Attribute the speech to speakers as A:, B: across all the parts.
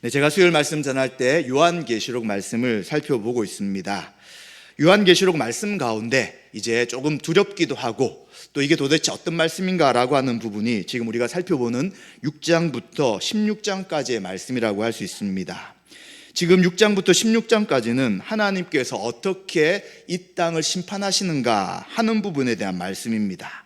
A: 네, 제가 수요일 말씀 전할 때 요한계시록 말씀을 살펴보고 있습니다. 요한계시록 말씀 가운데 이제 조금 두렵기도 하고 또 이게 도대체 어떤 말씀인가라고 하는 부분이 지금 우리가 살펴보는 6장부터 16장까지의 말씀이라고 할 수 있습니다. 지금 6장부터 16장까지는 하나님께서 어떻게 이 땅을 심판하시는가 하는 부분에 대한 말씀입니다.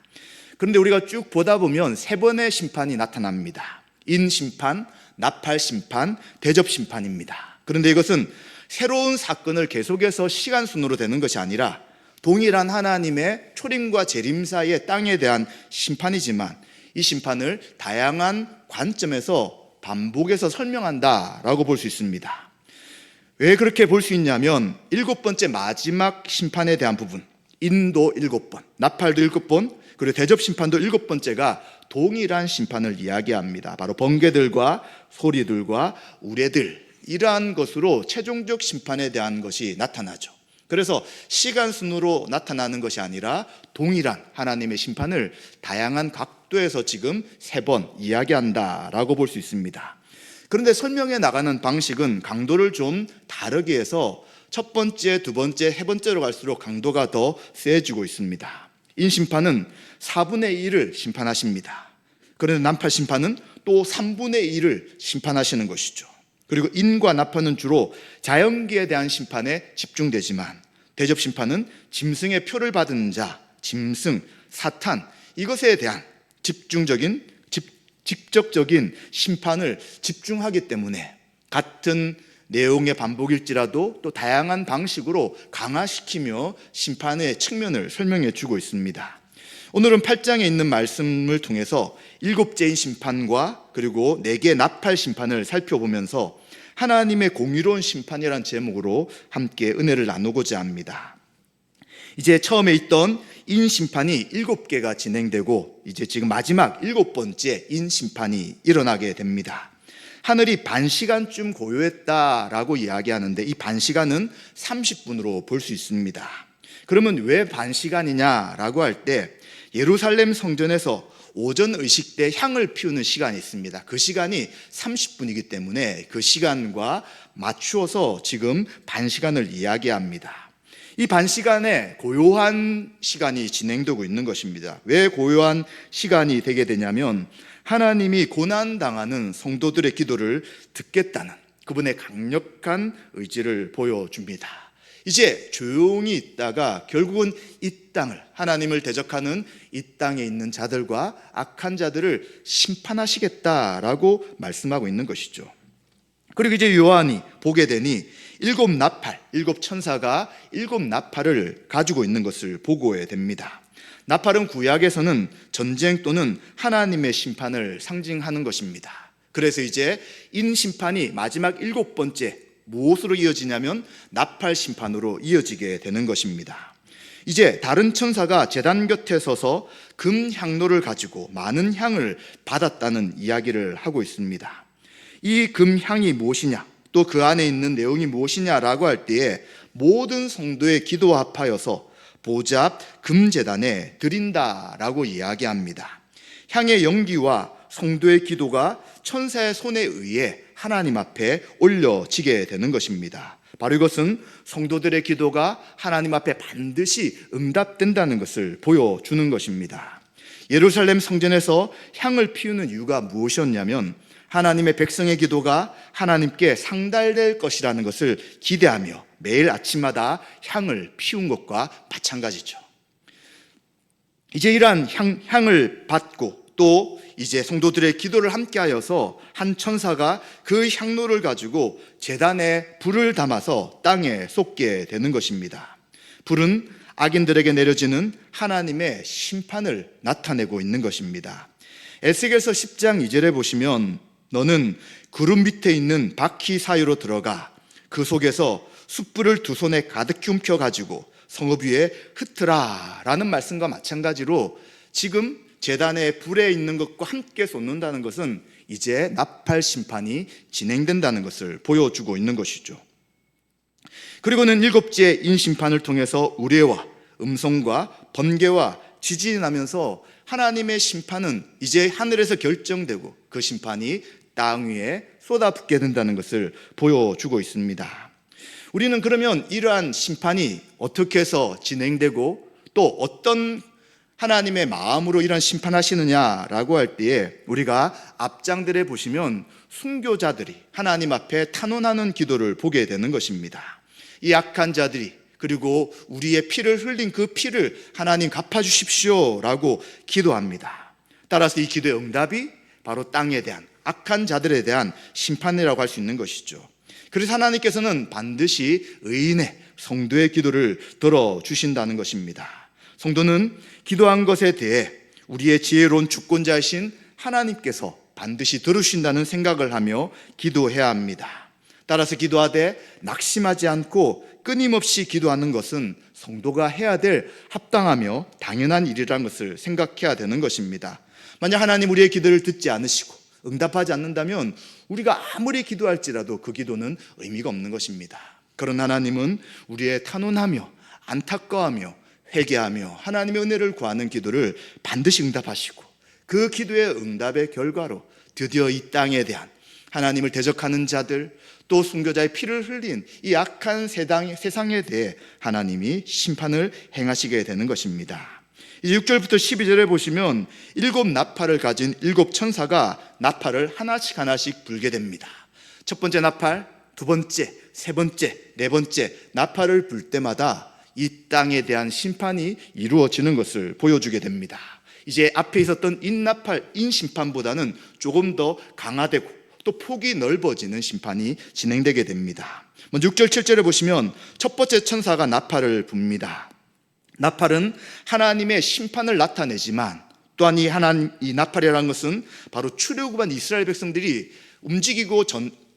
A: 그런데 우리가 쭉 보다 보면 세 번의 심판이 나타납니다. 인심판, 나팔심판, 대접심판입니다. 그런데 이것은 새로운 사건을 계속해서 시간 순으로 되는 것이 아니라 동일한 하나님의 초림과 재림 사이의 땅에 대한 심판이지만 이 심판을 다양한 관점에서 반복해서 설명한다라고 볼 수 있습니다. 왜 그렇게 볼 수 있냐면 7번째 마지막 심판에 대한 부분, 인도 7번, 나팔도 7번, 그리고 대접심판도 7번째가 동일한 심판을 이야기합니다. 바로 번개들과 소리들과 우레들, 이러한 것으로 최종적 심판에 대한 것이 나타나죠. 그래서 시간 순으로 나타나는 것이 아니라 동일한 하나님의 심판을 다양한 각도에서 지금 3번 이야기한다라고 볼 수 있습니다. 그런데 설명해 나가는 방식은 강도를 좀 다르게 해서 첫 번째, 두 번째, 세 번째로 갈수록 강도가 더 세지고 있습니다. 인심판은 4분의 1을 심판하십니다. 그런데 난팔심판은 또 3분의 1을 심판하시는 것이죠. 그리고 인과 나팔은 주로 자연계에 대한 심판에 집중되지만 대접심판은 짐승의 표를 받은 자, 짐승, 사탄, 이것에 대한 직접적인 심판을 집중하기 때문에 같은 내용의 반복일지라도 또 다양한 방식으로 강화시키며 심판의 측면을 설명해 주고 있습니다. 오늘은 8장에 있는 말씀을 통해서 7제인 심판과 그리고 4개의 나팔 심판을 살펴보면서 하나님의 공의로운 심판이라는 제목으로 함께 은혜를 나누고자 합니다. 이제 처음에 있던 인심판이 7개가 진행되고 이제 지금 마지막 7번째 인심판이 일어나게 됩니다. 하늘이 반시간쯤 고요했다라고 이야기하는데 이 반시간은 30분으로 볼 수 있습니다. 그러면 왜 반시간이냐라고 할 때 예루살렘 성전에서 오전 의식 때 향을 피우는 시간이 있습니다. 그 시간이 30분이기 때문에 그 시간과 맞추어서 지금 반시간을 이야기합니다. 이 반시간에 고요한 시간이 진행되고 있는 것입니다. 왜 고요한 시간이 되게 되냐면 하나님이 고난당하는 성도들의 기도를 듣겠다는 그분의 강력한 의지를 보여줍니다. 이제 조용히 있다가 결국은 이 땅을, 하나님을 대적하는 이 땅에 있는 자들과 악한 자들을 심판하시겠다라고 말씀하고 있는 것이죠. 그리고 이제 요한이 보게 되니 7 나팔, 7 천사가 7 나팔을 가지고 있는 것을 보고해 됩니다. 나팔은 구약에서는 전쟁 또는 하나님의 심판을 상징하는 것입니다. 그래서 이제 인심판이 마지막 7번째 무엇으로 이어지냐면 나팔 심판으로 이어지게 되는 것입니다. 이제 다른 천사가 제단 곁에 서서 금 향로를 가지고 많은 향을 받았다는 이야기를 하고 있습니다. 이 금 향이 무엇이냐, 또 그 안에 있는 내용이 무엇이냐라고 할 때에 모든 성도의 기도와 합하여서 보좌 앞 금제단에 드린다라고 이야기합니다. 향의 연기와 성도의 기도가 천사의 손에 의해 하나님 앞에 올려지게 되는 것입니다. 바로 이것은 성도들의 기도가 하나님 앞에 반드시 응답된다는 것을 보여주는 것입니다. 예루살렘 성전에서 향을 피우는 이유가 무엇이었냐면 하나님의 백성의 기도가 하나님께 상달될 것이라는 것을 기대하며 매일 아침마다 향을 피운 것과 마찬가지죠. 이제 이러한 향을 받고 또 이제 성도들의 기도를 함께하여서 한 천사가 그 향로를 가지고 제단에 불을 담아서 땅에 쏟게 되는 것입니다. 불은 악인들에게 내려지는 하나님의 심판을 나타내고 있는 것입니다. 에스겔서 10장 2절에 보시면 너는 구름 밑에 있는 바퀴 사이로 들어가 그 속에서 숯불을 2손에 가득히 움켜가지고 성읍 위에 흩으라 라는 말씀과 마찬가지로 지금 제단에 불에 있는 것과 함께 쏟는다는 것은 이제 나팔 심판이 진행된다는 것을 보여주고 있는 것이죠. 그리고는 7째 인심판을 통해서 우레와 음성과 번개와 지진이 나면서 하나님의 심판은 이제 하늘에서 결정되고 그 심판이 땅 위에 쏟아붓게 된다는 것을 보여주고 있습니다. 우리는 그러면 이러한 심판이 어떻게 해서 진행되고 또 어떤 하나님의 마음으로 이런 심판하시느냐라고 할 때에 우리가 앞장들에 보시면 순교자들이 하나님 앞에 탄원하는 기도를 보게 되는 것입니다. 이 약한 자들이 그리고 우리의 피를 흘린 그 피를 하나님 갚아주십시오 라고 기도합니다. 따라서 이 기도의 응답이 바로 땅에 대한 악한 자들에 대한 심판이라고 할 수 있는 것이죠. 그래서 하나님께서는 반드시 의인의 성도의 기도를 들어주신다는 것입니다. 성도는 기도한 것에 대해 우리의 지혜로운 주권자이신 하나님께서 반드시 들으신다는 생각을 하며 기도해야 합니다. 따라서 기도하되 낙심하지 않고 끊임없이 기도하는 것은 성도가 해야 될 합당하며 당연한 일이라는 것을 생각해야 되는 것입니다. 만약 하나님 우리의 기도를 듣지 않으시고 응답하지 않는다면 우리가 아무리 기도할지라도 그 기도는 의미가 없는 것입니다. 그런 하나님은 우리의 탄원하며 안타까워하며 회개하며 하나님의 은혜를 구하는 기도를 반드시 응답하시고 그 기도의 응답의 결과로 드디어 이 땅에 대한 하나님을 대적하는 자들 또 순교자의 피를 흘린 이 악한 세상에 대해 하나님이 심판을 행하시게 되는 것입니다. 이제 6절부터 12절에 보시면 7 나팔을 가진 7 천사가 나팔을 하나씩 불게 됩니다. 첫 번째 나팔, 두 번째, 세 번째, 네 번째 나팔을 불 때마다 이 땅에 대한 심판이 이루어지는 것을 보여주게 됩니다. 이제 앞에 있었던 인나팔, 인심판보다는 조금 더 강화되고 또 폭이 넓어지는 심판이 진행되게 됩니다. 먼저 6절, 7절에 보시면 첫 번째 천사가 나팔을 붑니다. 나팔은 하나님의 심판을 나타내지만 또한 이 나팔이라는 것은 바로 출애굽한 이스라엘 백성들이 움직이고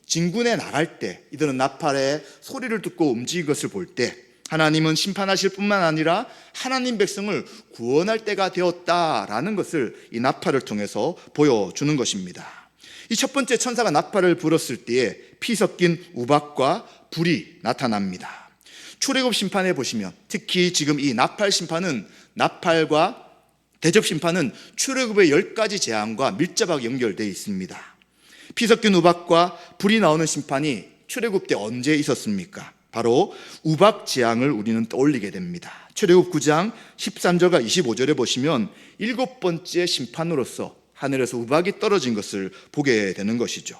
A: 진군에 나갈 때 이들은 나팔의 소리를 듣고 움직인 것을 볼 때 하나님은 심판하실 뿐만 아니라 하나님 백성을 구원할 때가 되었다라는 것을 이 나팔을 통해서 보여주는 것입니다. 이 첫 번째 천사가 나팔을 불었을 때에 피 섞인 우박과 불이 나타납니다. 출애굽 심판에 보시면 특히 지금 이 나팔 심판은 나팔과 대접 심판은 출애굽의 10가지 재앙과 밀접하게 연결되어 있습니다. 피 섞인 우박과 불이 나오는 심판이 출애굽 때 언제 있었습니까? 바로 우박 재앙을 우리는 떠올리게 됩니다. 출애굽 9장 13절과 25절에 보시면 7번째 심판으로서 하늘에서 우박이 떨어진 것을 보게 되는 것이죠.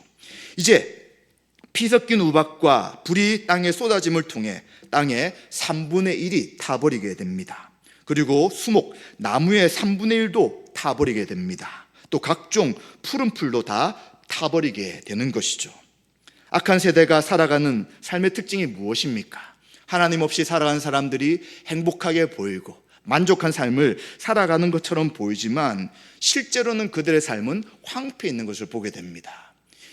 A: 이제 피 섞인 우박과 불이 땅에 쏟아짐을 통해 땅의 3분의 1이 타버리게 됩니다. 그리고 수목, 나무의 3분의 1도 타버리게 됩니다. 또 각종 푸른 풀도 다 타버리게 되는 것이죠. 악한 세대가 살아가는 삶의 특징이 무엇입니까? 하나님 없이 살아가는 사람들이 행복하게 보이고 만족한 삶을 살아가는 것처럼 보이지만 실제로는 그들의 삶은 황폐해 있는 것을 보게 됩니다.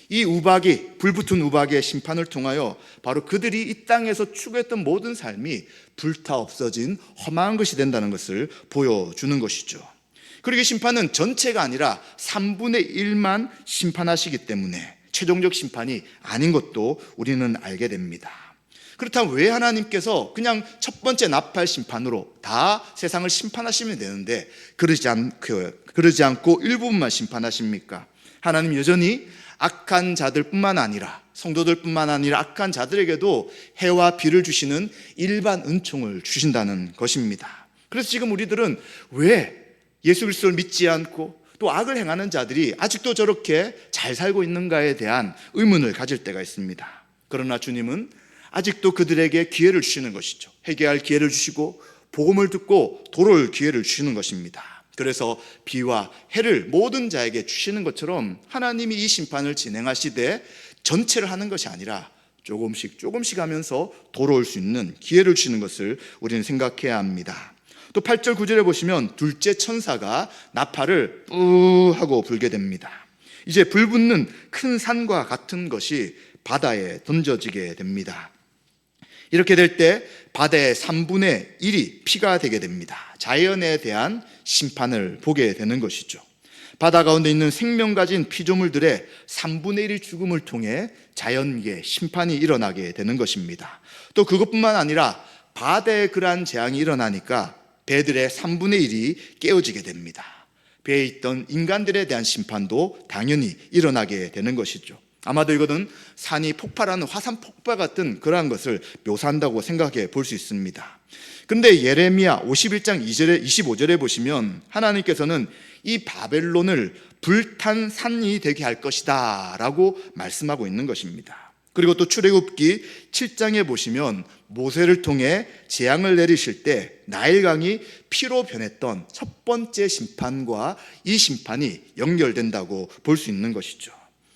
A: 이 우박이, 불붙은 우박의 심판을 통하여 바로 그들이 이 땅에서 추구했던 모든 삶이 불타 없어진 험한 것이 된다는 것을 보여주는 것이죠. 그리고 이 심판은 전체가 아니라 3분의 1만 심판하시기 때문에 최종적 심판이 아닌 것도 우리는 알게 됩니다. 그렇다면 왜 하나님께서 그냥 첫 번째 나팔 심판으로 다 세상을 심판하시면 되는데 그러지 않고 일부분만 심판하십니까? 하나님 여전히 악한 자들뿐만 아니라 성도들뿐만 아니라 악한 자들에게도 해와 비를 주시는 일반 은총을 주신다는 것입니다. 그래서 지금 우리들은 왜 예수 그리스도를 믿지 않고 또 악을 행하는 자들이 아직도 저렇게 잘 살고 있는가에 대한 의문을 가질 때가 있습니다. 그러나 주님은 아직도 그들에게 기회를 주시는 것이죠. 회개할 기회를 주시고 복음을 듣고 돌아올 기회를 주시는 것입니다. 그래서 비와 해를 모든 자에게 주시는 것처럼 하나님이 이 심판을 진행하시되 전체를 하는 것이 아니라 조금씩 하면서 돌아올 수 있는 기회를 주시는 것을 우리는 생각해야 합니다. 또 8절 9절에 보시면 둘째 천사가 나팔을 뿌 하고 불게 됩니다. 이제 불붙는 큰 산과 같은 것이 바다에 던져지게 됩니다. 이렇게 될 때 바다의 3분의 1이 피가 되게 됩니다. 자연에 대한 심판을 보게 되는 것이죠. 바다 가운데 있는 생명 가진 피조물들의 3분의 1의 죽음을 통해 자연계 심판이 일어나게 되는 것입니다. 또 그것뿐만 아니라 바다에 그러한 재앙이 일어나니까 배들의 3분의 1이 깨어지게 됩니다. 배에 있던 인간들에 대한 심판도 당연히 일어나게 되는 것이죠. 아마도 이것은 산이 폭발하는 화산 폭발 같은 그러한 것을 묘사한다고 생각해 볼 수 있습니다. 그런데 예레미야 51장 2절에 25절에 보시면 하나님께서는 이 바벨론을 불탄 산이 되게 할 것이다 라고 말씀하고 있는 것입니다. 그리고 또 출애굽기 7장에 보시면 모세를 통해 재앙을 내리실 때 나일강이 피로 변했던 첫 번째 심판과 이 심판이 연결된다고 볼 수 있는 것이죠.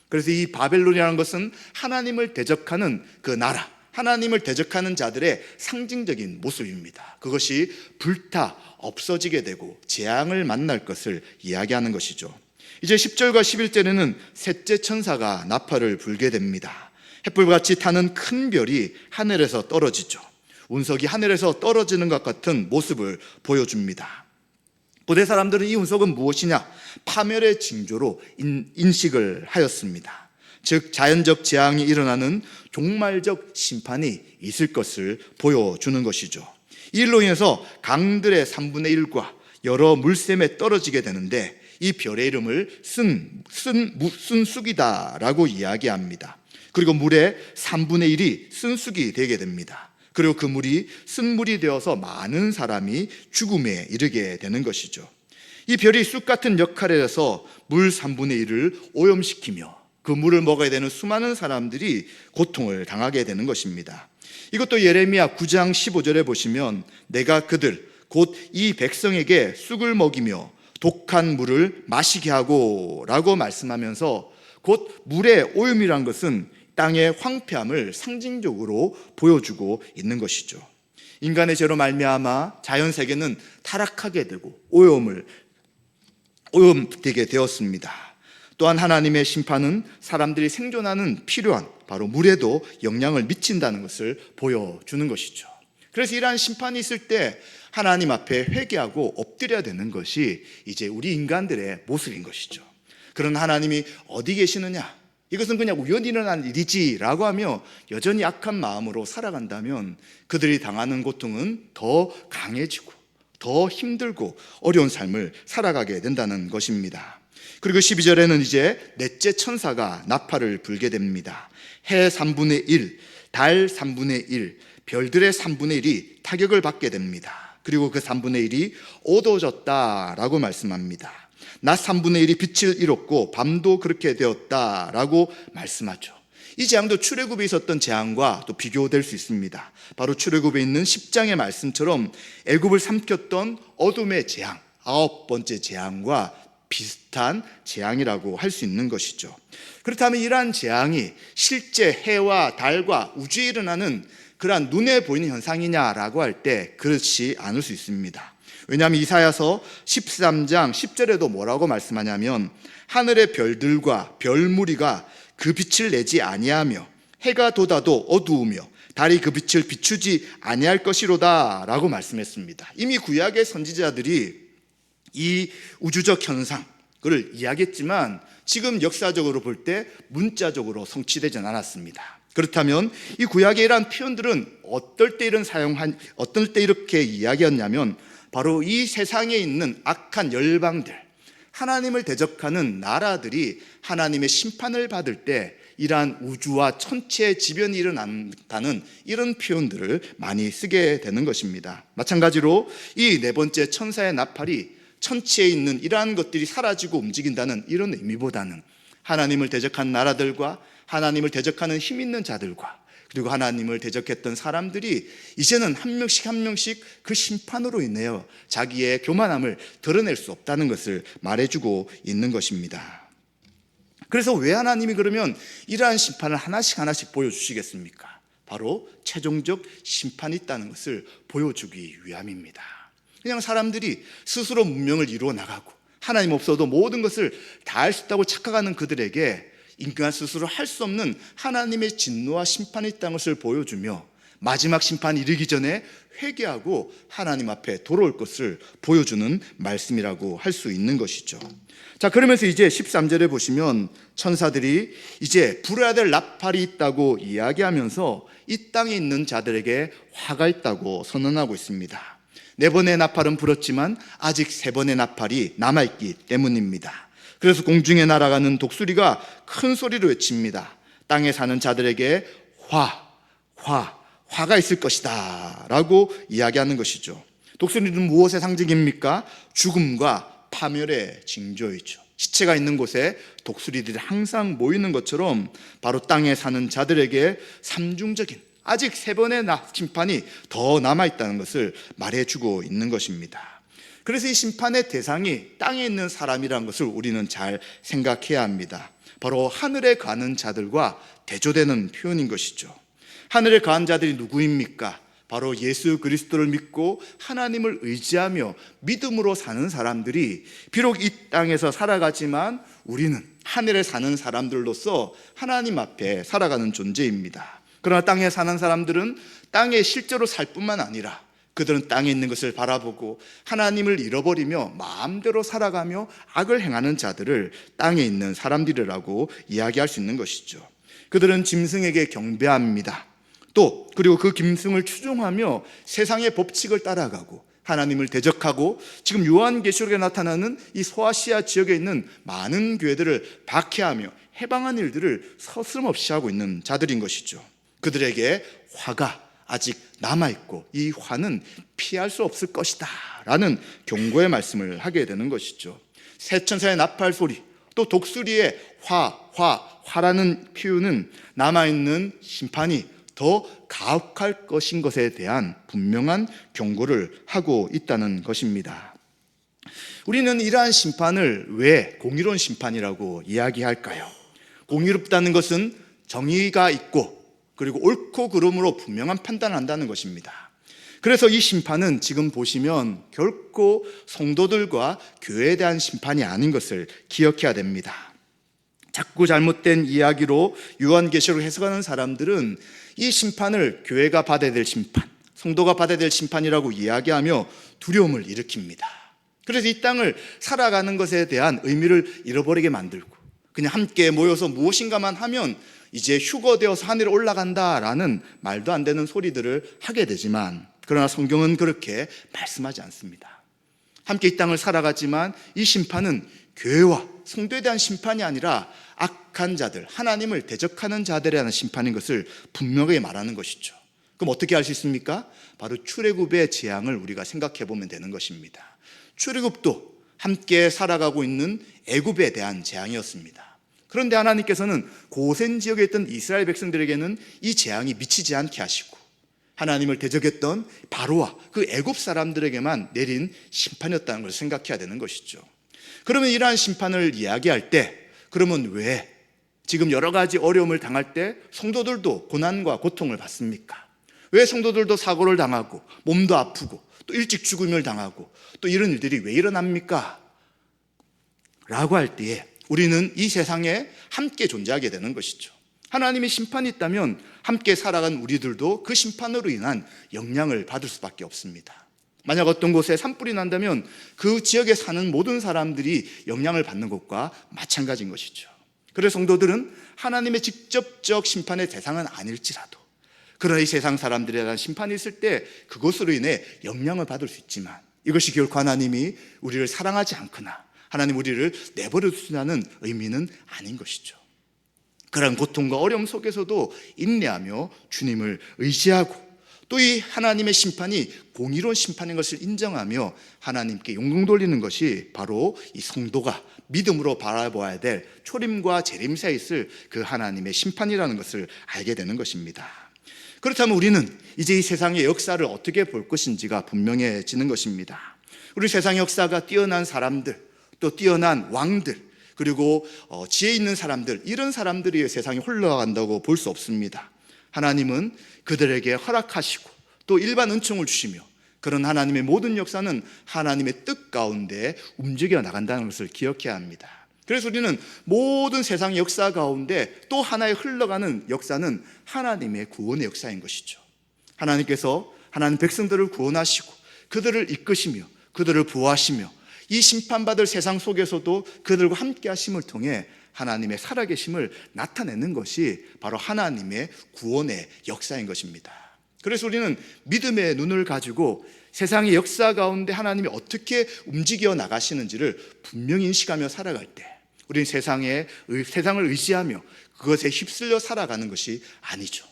A: 그래서 이 바벨론이라는 것은 하나님을 대적하는 그 나라, 하나님을 대적하는 자들의 상징적인 모습입니다. 그것이 불타 없어지게 되고 재앙을 만날 것을 이야기하는 것이죠. 이제 10절과 11절에는 셋째 천사가 나팔을 불게 됩니다. 햇불같이 타는 큰 별이 하늘에서 떨어지죠. 운석이 하늘에서 떨어지는 것 같은 모습을 보여줍니다. 고대 사람들은 이 운석은 무엇이냐? 파멸의 징조로 인식을 하였습니다. 즉 자연적 재앙이 일어나는 종말적 심판이 있을 것을 보여주는 것이죠. 이 일로 인해서 강들의 3분의 1과 여러 물샘에 떨어지게 되는데 이 별의 이름을 쓴쑥이다라고 이야기합니다. 그리고 물의 3분의 1이 쓴쑥이 되게 됩니다. 그리고 그 물이 쓴물이 되어서 많은 사람이 죽음에 이르게 되는 것이죠. 이 별이 쑥 같은 역할을 해서 물 3분의 1을 오염시키며 그 물을 먹어야 되는 수많은 사람들이 고통을 당하게 되는 것입니다. 이것도 예레미야 9장 15절에 보시면 내가 그들 곧 이 백성에게 쑥을 먹이며 독한 물을 마시게 하고 라고 말씀하면서 곧 물의 오염이란 것은 땅의 황폐함을 상징적으로 보여주고 있는 것이죠. 인간의 죄로 말미암아 자연세계는 타락하게 되고 오염되게 되었습니다. 또한 하나님의 심판은 사람들이 생존하는 필요한 바로 물에도 영향을 미친다는 것을 보여주는 것이죠. 그래서 이러한 심판이 있을 때 하나님 앞에 회개하고 엎드려야 되는 것이 이제 우리 인간들의 모습인 것이죠. 그런 하나님이 어디 계시느냐? 이것은 그냥 우연히 일어난 일이지라고 하며 여전히 악한 마음으로 살아간다면 그들이 당하는 고통은 더 강해지고 더 힘들고 어려운 삶을 살아가게 된다는 것입니다. 그리고 12절에는 이제 넷째 천사가 나팔을 불게 됩니다. 해 3분의 1, 달 3분의 1, 별들의 3분의 1이 타격을 받게 됩니다. 그리고 그 3분의 1이 어두워졌다라고 말씀합니다. 낮 3분의 1이 빛을 잃었고 밤도 그렇게 되었다라고 말씀하죠. 이 재앙도 출애굽에 있었던 재앙과 또 비교될 수 있습니다. 바로 출애굽에 있는 10장의 말씀처럼 애굽을 삼켰던 어둠의 재앙, 9번째 재앙과 비슷한 재앙이라고 할 수 있는 것이죠. 그렇다면 이러한 재앙이 실제 해와 달과 우주에 일어나는 그러한 눈에 보이는 현상이냐라고 할 때 그렇지 않을 수 있습니다. 왜냐하면 이사야서 13장 10절에도 뭐라고 말씀하냐면 하늘의 별들과 별무리가 그 빛을 내지 아니하며 해가 돋아도 어두우며 달이 그 빛을 비추지 아니할 것이로다 라고 말씀했습니다. 이미 구약의 선지자들이 이 우주적 현상 그를 이야기했지만 지금 역사적으로 볼 때 문자적으로 성취되지 않았습니다. 그렇다면 이 구약의 이러한 표현들은 어떨 때 이렇게 이야기했냐면 바로 이 세상에 있는 악한 열방들, 하나님을 대적하는 나라들이 하나님의 심판을 받을 때 이러한 우주와 천체의 지변이 일어난다는 이런 표현들을 많이 쓰게 되는 것입니다. 마찬가지로 이 네 번째 천사의 나팔이 천체에 있는 이러한 것들이 사라지고 움직인다는 이런 의미보다는 하나님을 대적한 나라들과 하나님을 대적하는 힘 있는 자들과 그리고 하나님을 대적했던 사람들이 이제는 한 명씩 그 심판으로 인하여 자기의 교만함을 드러낼 수 없다는 것을 말해주고 있는 것입니다. 그래서 왜 하나님이 그러면 이러한 심판을 하나씩 보여주시겠습니까? 바로 최종적 심판이 있다는 것을 보여주기 위함입니다. 그냥 사람들이 스스로 문명을 이루어 나가고 하나님 없어도 모든 것을 다 할 수 있다고 착각하는 그들에게 인간 스스로 할 수 없는 하나님의 진노와 심판이 있다는 것을 보여주며 마지막 심판이 이르기 전에 회개하고 하나님 앞에 돌아올 것을 보여주는 말씀이라고 할 수 있는 것이죠. 자, 그러면서 이제 13절에 보시면 천사들이 이제 불어야 될 나팔이 있다고 이야기하면서 이 땅에 있는 자들에게 화가 있다고 선언하고 있습니다. 네 번의 나팔은 불었지만 아직 세 번의 나팔이 남아있기 때문입니다. 그래서 공중에 날아가는 독수리가 큰 소리로 외칩니다. 땅에 사는 자들에게 화가 있을 것이다 라고 이야기하는 것이죠. 독수리는 무엇의 상징입니까? 죽음과 파멸의 징조이죠. 시체가 있는 곳에 독수리들이 항상 모이는 것처럼 바로 땅에 사는 자들에게 삼중적인 아직 세 번의 심판이 더 남아있다는 것을 말해주고 있는 것입니다. 그래서 이 심판의 대상이 땅에 있는 사람이라는 것을 우리는 잘 생각해야 합니다. 바로 하늘에 가는 자들과 대조되는 표현인 것이죠. 하늘에 가는 자들이 누구입니까? 바로 예수 그리스도를 믿고 하나님을 의지하며 믿음으로 사는 사람들이 비록 이 땅에서 살아가지만 우리는 하늘에 사는 사람들로서 하나님 앞에 살아가는 존재입니다. 그러나 땅에 사는 사람들은 땅에 실제로 살 뿐만 아니라 그들은 땅에 있는 것을 바라보고 하나님을 잃어버리며 마음대로 살아가며 악을 행하는 자들을 땅에 있는 사람들이라고 이야기할 수 있는 것이죠. 그들은 짐승에게 경배합니다. 또 그리고 그 짐승을 추종하며 세상의 법칙을 따라가고 하나님을 대적하고 지금 요한계시록에 나타나는 이 소아시아 지역에 있는 많은 교회들을 박해하며 해방한 일들을 서슴없이 하고 있는 자들인 것이죠. 그들에게 화가 아직 남아있고 이 화는 피할 수 없을 것이다 라는 경고의 말씀을 하게 되는 것이죠. 새 천사의 나팔 소리, 또 독수리의 화라는 표현은 남아있는 심판이 더 가혹할 것인 것에 대한 분명한 경고를 하고 있다는 것입니다. 우리는 이러한 심판을 왜 공의로운 심판이라고 이야기할까요? 공의롭다는 것은 정의가 있고 그리고 옳고 그름으로 분명한 판단을 한다는 것입니다. 그래서 이 심판은 지금 보시면 결코 성도들과 교회에 대한 심판이 아닌 것을 기억해야 됩니다. 자꾸 잘못된 이야기로 요한계시록을 해석하는 사람들은 이 심판을 교회가 받아야 될 심판, 성도가 받아야 될 심판이라고 이야기하며 두려움을 일으킵니다. 그래서 이 땅을 살아가는 것에 대한 의미를 잃어버리게 만들고 그냥 함께 모여서 무엇인가만 하면 이제 휴거되어서 하늘에 올라간다라는 말도 안 되는 소리들을 하게 되지만, 그러나 성경은 그렇게 말씀하지 않습니다. 함께 이 땅을 살아가지만 이 심판은 교회와 성도에 대한 심판이 아니라 악한 자들, 하나님을 대적하는 자들에 대한 심판인 것을 분명하게 말하는 것이죠. 그럼 어떻게 알 수 있습니까? 바로 출애굽의 재앙을 우리가 생각해 보면 되는 것입니다. 출애굽도 함께 살아가고 있는 애굽에 대한 재앙이었습니다. 그런데 하나님께서는 고센 지역에 있던 이스라엘 백성들에게는 이 재앙이 미치지 않게 하시고 하나님을 대적했던 바로와 그 애굽 사람들에게만 내린 심판이었다는 걸 생각해야 되는 것이죠. 그러면 이러한 심판을 이야기할 때, 그러면 왜 지금 여러 가지 어려움을 당할 때 성도들도 고난과 고통을 받습니까? 왜 성도들도 사고를 당하고 몸도 아프고 또 일찍 죽음을 당하고 또 이런 일들이 왜 일어납니까? 라고 할 때에 우리는 이 세상에 함께 존재하게 되는 것이죠. 하나님의 심판이 있다면 함께 살아간 우리들도 그 심판으로 인한 영향을 받을 수밖에 없습니다. 만약 어떤 곳에 산불이 난다면 그 지역에 사는 모든 사람들이 영향을 받는 것과 마찬가지인 것이죠. 그래서 성도들은 하나님의 직접적 심판의 대상은 아닐지라도, 그러나 이 세상 사람들에 대한 심판이 있을 때 그것으로 인해 영향을 받을 수 있지만, 이것이 결코 하나님이 우리를 사랑하지 않거나 하나님 우리를 내버려 두시는 의미는 아닌 것이죠. 그런 고통과 어려움 속에서도 인내하며 주님을 의지하고 또 이 하나님의 심판이 공의로운 심판인 것을 인정하며 하나님께 영광 돌리는 것이 바로 이 성도가 믿음으로 바라보아야 될 초림과 재림 사이에 있을 그 하나님의 심판이라는 것을 알게 되는 것입니다. 그렇다면 우리는 이제 이 세상의 역사를 어떻게 볼 것인지가 분명해지는 것입니다. 우리 세상의 역사가 뛰어난 사람들, 또 뛰어난 왕들, 그리고 지혜 있는 사람들, 이런 사람들이 세상에 흘러간다고 볼 수 없습니다. 하나님은 그들에게 허락하시고 또 일반 은총을 주시며, 그런 하나님의 모든 역사는 하나님의 뜻 가운데 움직여 나간다는 것을 기억해야 합니다. 그래서 우리는 모든 세상의 역사 가운데 또 하나의 흘러가는 역사는 하나님의 구원의 역사인 것이죠. 하나님께서 하나님 백성들을 구원하시고 그들을 이끄시며 그들을 보호하시며 이 심판받을 세상 속에서도 그들과 함께 하심을 통해 하나님의 살아계심을 나타내는 것이 바로 하나님의 구원의 역사인 것입니다. 그래서 우리는 믿음의 눈을 가지고 세상의 역사 가운데 하나님이 어떻게 움직여 나가시는지를 분명히 인식하며 살아갈 때 우리는 세상을 의지하며 그것에 휩쓸려 살아가는 것이 아니죠.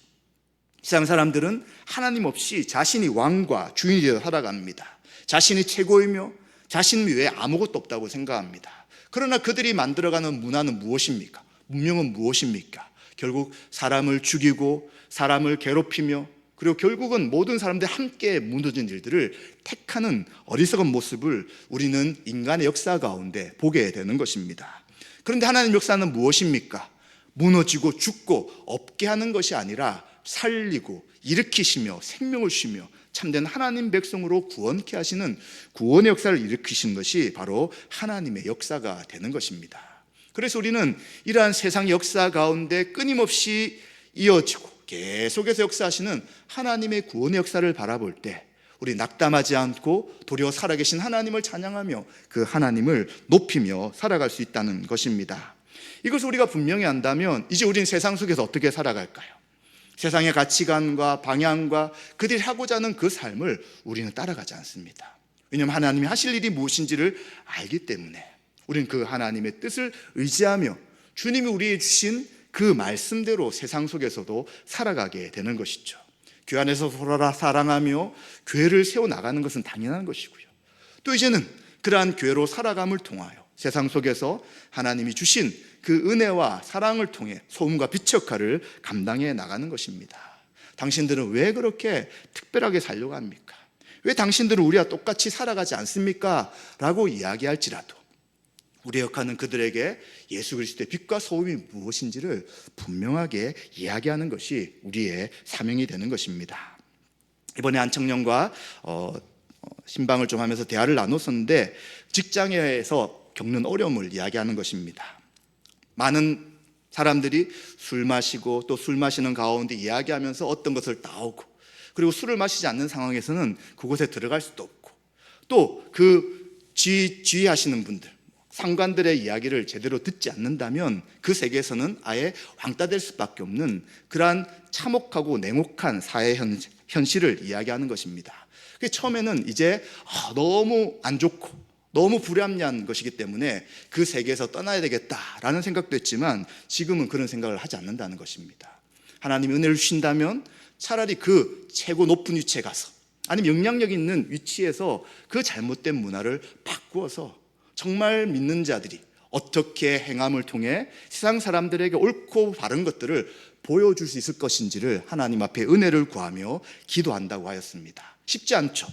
A: 세상 사람들은 하나님 없이 자신이 왕과 주인이 되어 살아갑니다. 자신이 최고이며 자신 외에 아무것도 없다고 생각합니다. 그러나 그들이 만들어가는 문화는 무엇입니까? 문명은 무엇입니까? 결국 사람을 죽이고 사람을 괴롭히며 그리고 결국은 모든 사람들이 함께 무너진 일들을 택하는 어리석은 모습을 우리는 인간의 역사 가운데 보게 되는 것입니다. 그런데 하나님 역사는 무엇입니까? 무너지고 죽고 없게 하는 것이 아니라 살리고 일으키시며 생명을 주시며 참된 하나님 백성으로 구원케 하시는 구원의 역사를 일으키신 것이 바로 하나님의 역사가 되는 것입니다. 그래서 우리는 이러한 세상 역사 가운데 끊임없이 이어지고 계속해서 역사하시는 하나님의 구원의 역사를 바라볼 때 우리 낙담하지 않고 도리어 살아계신 하나님을 찬양하며 그 하나님을 높이며 살아갈 수 있다는 것입니다. 이것을 우리가 분명히 안다면 이제 우리는 세상 속에서 어떻게 살아갈까요? 세상의 가치관과 방향과 그들이 하고자 하는 그 삶을 우리는 따라가지 않습니다. 왜냐하면 하나님이 하실 일이 무엇인지를 알기 때문에 우리는 그 하나님의 뜻을 의지하며 주님이 우리에게 주신 그 말씀대로 세상 속에서도 살아가게 되는 것이죠. 교회 안에서 서로 사랑하며 교회를 세워나가는 것은 당연한 것이고요. 또 이제는 그러한 교회로 살아감을 통하여 세상 속에서 하나님이 주신 그 은혜와 사랑을 통해 소금과 빛의 역할을 감당해 나가는 것입니다. 당신들은 왜 그렇게 특별하게 살려고 합니까? 왜 당신들은 우리와 똑같이 살아가지 않습니까? 라고 이야기할지라도 우리의 역할은 그들에게 예수 그리스도의 빛과 소금이 무엇인지를 분명하게 이야기하는 것이 우리의 사명이 되는 것입니다. 이번에 한 청년과 신방을 좀 하면서 대화를 나눴었는데 직장에서 겪는 어려움을 이야기하는 것입니다. 많은 사람들이 술 마시고 또 술 마시는 가운데 이야기하면서 어떤 것을 따오고 그리고 술을 마시지 않는 상황에서는 그곳에 들어갈 수도 없고 또 그 지휘하시는 분들 상관들의 이야기를 제대로 듣지 않는다면 그 세계에서는 아예 왕따될 수밖에 없는 그러한 참혹하고 냉혹한 사회 현실을 이야기하는 것입니다. 처음에는 이제 너무 안 좋고 너무 불합리한 것이기 때문에 그 세계에서 떠나야 되겠다라는 생각도 했지만 지금은 그런 생각을 하지 않는다는 것입니다. 하나님이 은혜를 주신다면 차라리 그 최고 높은 위치에 가서 아니면 영향력 있는 위치에서 그 잘못된 문화를 바꾸어서 정말 믿는 자들이 어떻게 행함을 통해 세상 사람들에게 옳고 바른 것들을 보여줄 수 있을 것인지를 하나님 앞에 은혜를 구하며 기도한다고 하였습니다. 쉽지 않죠.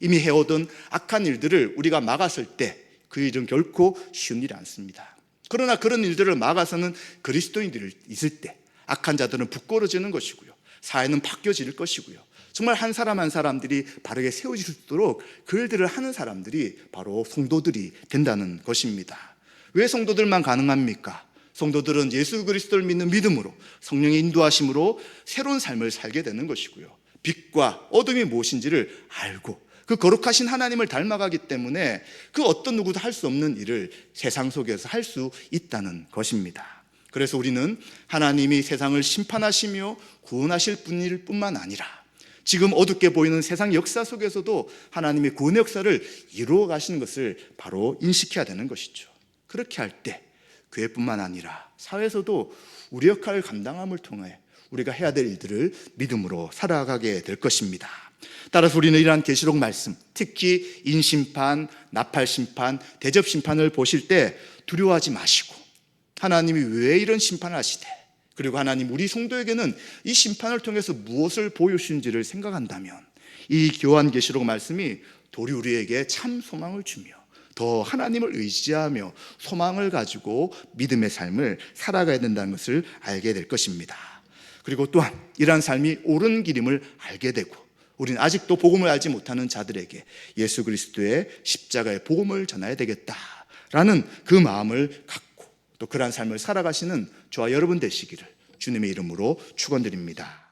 A: 이미 해오던 악한 일들을 우리가 막았을 때 그 일은 결코 쉬운 일이 않습니다. 그러나 그런 일들을 막아서는 그리스도인들이 있을 때 악한 자들은 부끄러지는 것이고요. 사회는 바뀌어질 것이고요. 정말 한 사람 한 사람들이 바르게 세워질 수 있도록 그 일들을 하는 사람들이 바로 성도들이 된다는 것입니다. 왜 성도들만 가능합니까? 성도들은 예수 그리스도를 믿는 믿음으로 성령의 인도하심으로 새로운 삶을 살게 되는 것이고요. 빛과 어둠이 무엇인지를 알고 그 거룩하신 하나님을 닮아가기 때문에 그 어떤 누구도 할 수 없는 일을 세상 속에서 할 수 있다는 것입니다. 그래서 우리는 하나님이 세상을 심판하시며 구원하실 분일 뿐만 아니라 지금 어둡게 보이는 세상 역사 속에서도 하나님의 구원의 역사를 이루어 가시는 것을 바로 인식해야 되는 것이죠. 그렇게 할 때 교회뿐만 아니라 사회에서도 우리 역할을 감당함을 통해 우리가 해야 될 일들을 믿음으로 살아가게 될 것입니다. 따라서 우리는 이러한 계시록 말씀, 특히 인심판, 나팔심판, 대접심판을 보실 때 두려워하지 마시고 하나님이 왜 이런 심판을 하시되 그리고 하나님 우리 성도에게는 이 심판을 통해서 무엇을 보여주신지를 생각한다면 이 요한계시록 말씀이 도리 우리에게 참 소망을 주며 더 하나님을 의지하며 소망을 가지고 믿음의 삶을 살아가야 된다는 것을 알게 될 것입니다. 그리고 또한 이러한 삶이 옳은 길임을 알게 되고 우리는 아직도 복음을 알지 못하는 자들에게 예수 그리스도의 십자가의 복음을 전해야 되겠다라는 그 마음을 갖고 또 그러한 삶을 살아가시는 저와 여러분 되시기를 주님의 이름으로 축원드립니다.